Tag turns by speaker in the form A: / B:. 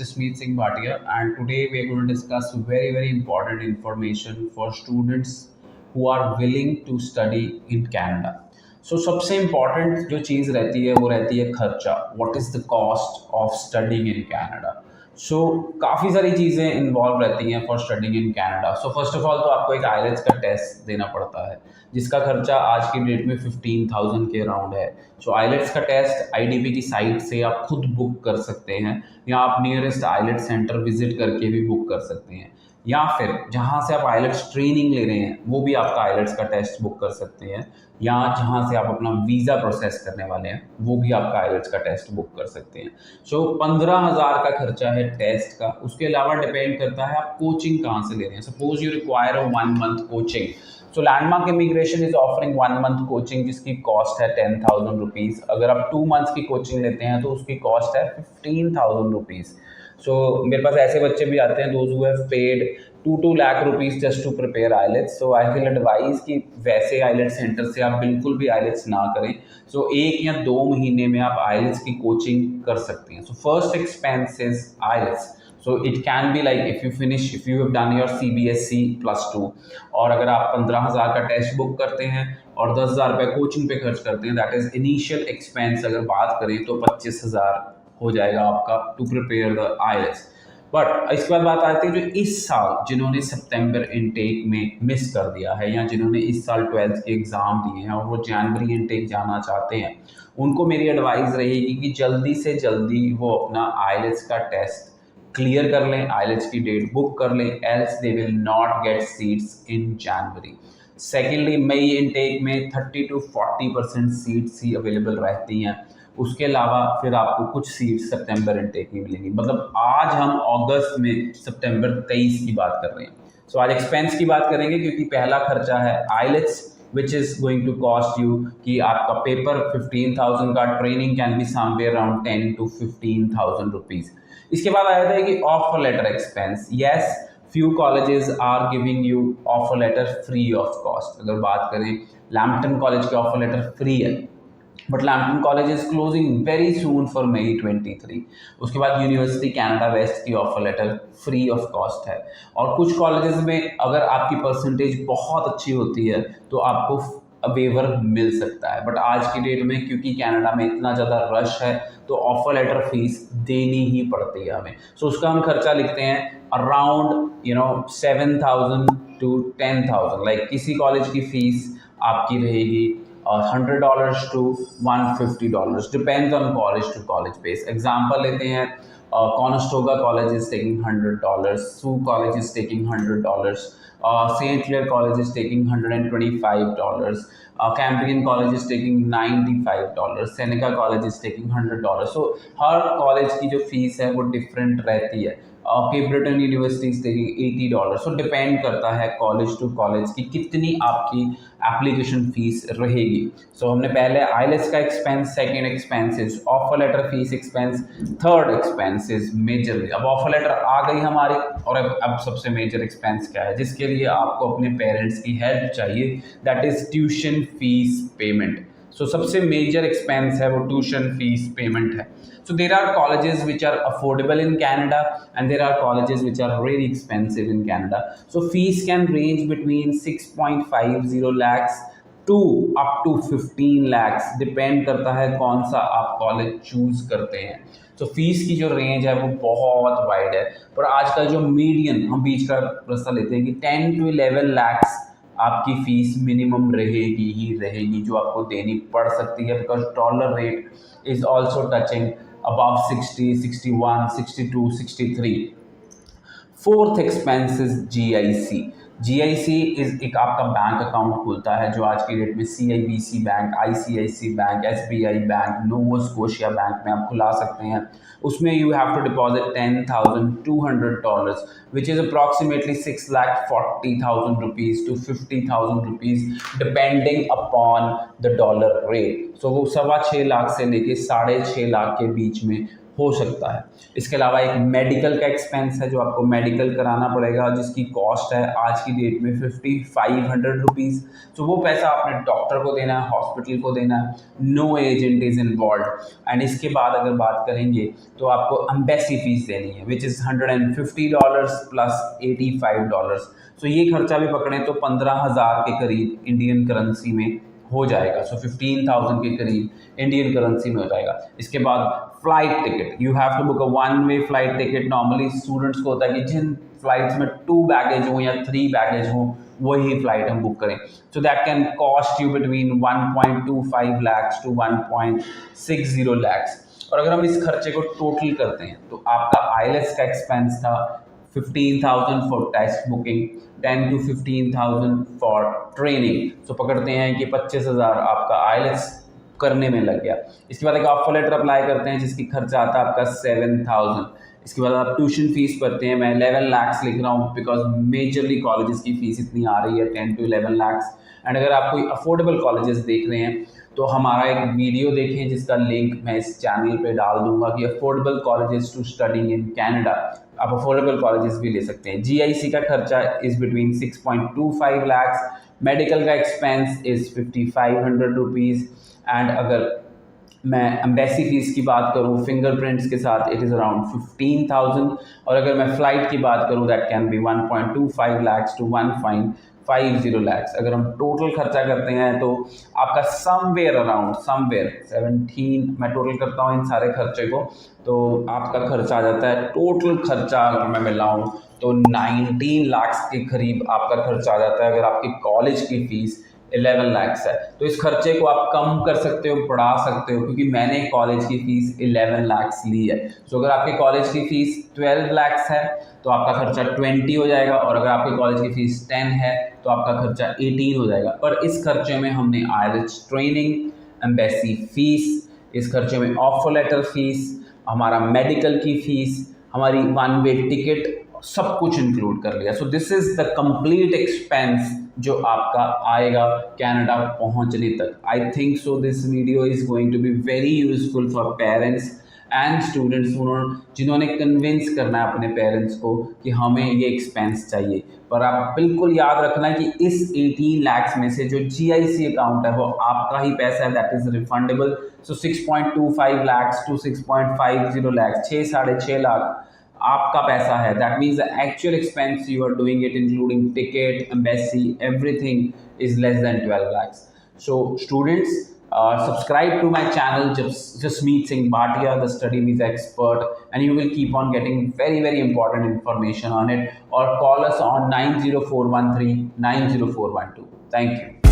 A: Jasmeet Singh Bhatia, and today we are going to discuss very important information for students who are willing to study in Canada. So सबसे important जो चीज़ रहती है वो रहती है खर्चा. What is the cost of studying in Canada? सो काफ़ी सारी चीज़ें इन्वॉल्व रहती हैं for studying in Canada. So first of all तो आपको एक आईलेट्स का टेस्ट देना पड़ता है जिसका खर्चा आज की डेट में 15,000 के अराउंड है. सो आईलेट्स का टेस्ट आईडीपी की साइट से आप खुद बुक कर सकते हैं या आप नियरेस्ट आईलेट सेंटर विजिट करके भी बुक कर सकते हैं, या फिर जहाँ से आप आईलेट्स ट्रेनिंग ले रहे हैं वो भी आपका आईलेट्स का टेस्ट बुक कर सकते हैं, या जहाँ से आप अपना वीज़ा प्रोसेस करने वाले हैं वो भी आपका आईलेट्स का टेस्ट बुक कर सकते हैं. सो 15,000 का खर्चा है टेस्ट का. उसके अलावा डिपेंड करता है आप कोचिंग कहाँ से ले रहे हैं. Suppose you require a 1 month coaching. So landmark immigration is offering 1 month coaching जिसकी कॉस्ट है 10,000 रुपीज़. अगर आप 2 months की कोचिंग लेते हैं तो उसकी कॉस्ट है 15,000 रुपीज़. सो मेरे पास ऐसे बच्चे भी आते हैं those who have paid 2 lakh rupees just to prepare IELTS. So I will advise कि वैसे आईलेट्स सेंटर से आप बिल्कुल भी आईलेट्स ना करें. सो 1 या 2 महीने में आप आईलेट्स की कोचिंग कर सकते हैं. So first expense is IELTS. So it can be like if you have done your CBSE +2 और अगर आप 15,000 का टेस्ट बुक करते हैं और 10,000 रुपये कोचिंग पे खर्च करते हैं, दैट इज़ इनिशियल एक्सपेंस. अगर बात करें तो 25,000 हो जाएगा आपका to prepare the IELTS. But इसके बाद बात आती है जो इस साल जिन्होंने सितंबर इनटेक में मिस कर दिया है या जिन्होंने इस साल 12th के एग्ज़ाम दिए हैं और वो जनवरी इनटेक जाना चाहते हैं, उनको मेरी एडवाइस रहेगी कि जल्दी से जल्दी वो अपना आईलेट्स का टेस्ट क्लियर कर लें, आईलेट्स की डेट बुक कर लें, else they will not get seats in January. Secondly, May intake में 30 to 40% सीट्स ही अवेलेबल रहती हैं. उसके अलावा फिर आपको कुछ सीट सितंबर इनटेक में मिलेंगी. मतलब आज हम अगस्त में सितंबर 23 की बात कर रहे हैं. सो आज एक्सपेंस की बात करेंगे क्योंकि पहला खर्चा है IELTS which is going to cost you कि आपका पेपर 15,000 का, training can be somewhere around 10 to 15,000 rupees. इसके बाद आया था कि offer letter expense. Yes, few colleges are giving you offer letter free of cost. अगर बात करें लैम्पटन कॉलेज के ऑफर लेटर फ्री है, but Lambton college is closing very soon for May 23. उसके बाद यूनिवर्सिटी कनाडा वेस्ट की offer letter free of cost है. और कुछ कॉलेजेस में अगर आपकी परसेंटेज बहुत अच्छी होती है तो आपको वेवर मिल सकता है. बट आज की डेट में क्योंकि कनाडा में इतना ज़्यादा रश है तो ऑफर लेटर फीस देनी ही पड़ती है हमें. सो उसका हम खर्चा लिखते हैं अराउंड 7,000 to 10,000. लाइक किसी कॉलेज की फ़ीस आपकी रहेगी $100 to $150, depends on college to college base. Example लेते हैं, कॉनेस्टोगा कॉलेज इज टेकिंग $100, सू college is taking $100, Saint Clair college is taking $125, Cambrian college is taking $95, Seneca college is taking $100. So हर college की जो fees है वो different रहती है. Cape Breton university is taking $80. So depend करता है कॉलेज टू कॉलेज की कितनी आपकी एप्लीकेशन फीस रहेगी. सो हमने पहले आईलेट्स का expense, second expense is offer letter fees expense, third expense is major. अब ऑफर लेटर आ गई हमारी और अब सबसे मेजर एक्सपेंस क्या है जिसके लिए आपको अपने पेरेंट्स की हेल्प चाहिए, that is tuition fees payment. So सबसे मेजर एक्सपेंस है वो ट्यूशन फीस पेमेंट है. So there are colleges which are affordable in Canada and there are colleges which are really expensive in Canada. So fees can range between 6.50 lakhs to up to 15 lakhs. Depend करता है कौन सा आप college choose करते हैं. तो fees की जो रेंज है वो बहुत वाइड है. पर आजकल जो मीडियन हम बीच का रास्ता लेते हैं कि 10 to 11 lakhs आपकी फ़ीस मिनिमम रहेगी ही रहेगी जो आपको देनी पड़ सकती है, because dollar rate is also touching above 60, 61, 62, 63. Fourth expense is GIC. GIC is एक आपका बैंक अकाउंट खुलता है जो आज की डेट में CIBC bank, ICICI bank, SBI bank, Nova Scotia bank में आप खुला सकते हैं. उसमें you have to deposit $10,200 which is approximately 6,40,000 rupees to 50,000 rupees depending upon the dollar rate. So वो 6.25 लाख से लेके 6.5 लाख के बीच में हो सकता है। इसके अलावा एक मेडिकल का एक्सपेंस है जो आपको मेडिकल कराना पड़ेगा, जिसकी कॉस्ट है आज की डेट में 5500 रुपीज़। तो वो पैसा आपने डॉक्टर को देना है, हॉस्पिटल को देना है, no agent is involve. And इसके बाद अगर बात करेंगे तो आपको एम्बेसी फीस देनी है विच इज़ $150 प्लस $85। तो ये खर्चा भी पकड़ें तो 15,000 के करीब इंडियन करेंसी में हो जाएगा। सो 15,000 के करीब इंडियन करेंसी में हो जाएगा। इसके बाद flight ticket, you have to book a one way flight ticket. Normally students को होता है कि जिन फ्लाइट्स में 2 बैगेज हो या 3 बैगेज हो वही फ्लाइट हम बुक करें। So that can cost you between 1.25 lakhs to 1.60 lakhs। और अगर हम इस खर्चे को टोटल करते हैं तो आपका आईएलटीएस का एक्सपेंस था 15,000 for test booking, 10 to 15,000 for training. So पकड़ते हैं कि 25,000 आपका आईएलटीएस करने में लग गया। इसके बाद एक ऑफर लेटर अप्लाई करते हैं जिसकी खर्चा आता है आपका 7,000। इसके बाद आप ट्यूशन फीस भरते हैं, मैं 11 lakhs लिख रहा हूँ बिकॉज मेजरली कॉलेजेस की फीस इतनी आ रही है 10 to 11 lakhs। एंड अगर आप कोई अफोर्डेबल कॉलेजेस देख रहे हैं तो हमारा एक वीडियो देखें जिसका लिंक मैं इस चैनल पे डाल दूंगा कि affordable colleges to study in Canada. आप अफोर्डेबल कॉलेजेस भी ले सकते हैं। जीआईसी का खर्चा इज बिटवीन 6.25 lakhs, मेडिकल का एक्सपेंस इज 5,500 रुपीज़। एंड अगर मैं एम्बेसी फीस की बात करूँ फिंगरप्रिंट्स के साथ इट इज़ अराउंड 15,000। और अगर मैं फ़्लाइट की बात करूँ that can be 1.25 lakhs to 1.50 lakhs। अगर हम टोटल खर्चा करते हैं तो आपका समवेयर 17, मैं टोटल करता हूँ इन सारे खर्चे को तो आपका खर्चा आ जाता है, टोटल खर्चा अगर मैं मिलाऊँ तो 19 lakhs के करीब आपका खर्चा आ जाता है अगर आपकी कॉलेज की फ़ीस 11 lakhs है। तो इस खर्चे को आप कम कर सकते हो, बढ़ा सकते हो, क्योंकि मैंने कॉलेज की फ़ीस 11 lakhs ली है। तो अगर आपके कॉलेज की फ़ीस 12 lakhs है तो आपका खर्चा 20 हो जाएगा, और अगर आपके कॉलेज की फ़ीस 10 है तो आपका खर्चा 18 हो जाएगा। पर इस खर्चे में हमने आईएलटीएस ट्रेनिंग, एम्बेसी फ़ीस, इस खर्चे में ऑफर लेटर फ़ीस, हमारा मेडिकल की फ़ीस, हमारी वन वे टिकट, सब कुछ इंक्लूड कर लिया। So this is the complete expense जो आपका आएगा कनाडा पहुंचने तक। I think so this video is going to be very useful for parents and students जिन्होंने कन्विंस करना है अपने पेरेंट्स को कि हमें ये एक्सपेंस चाहिए। पर आप बिल्कुल याद रखना कि इस 18 lakhs में से जो जीआईसी अकाउंट है वो आपका ही पैसा है, that is refundable. So 6.25 lakhs to 6.50 lakhs, 6-6.5 lakh आपका पैसा है। That means the actual expense you are doing it including ticket, embassy, everything is less than 12 lakhs। So students, subscribe to my channel, Jasmeet Singh Bhatia, the study visa expert, and you will keep on getting very important information on it, or call us on 90413 90412. Thank you.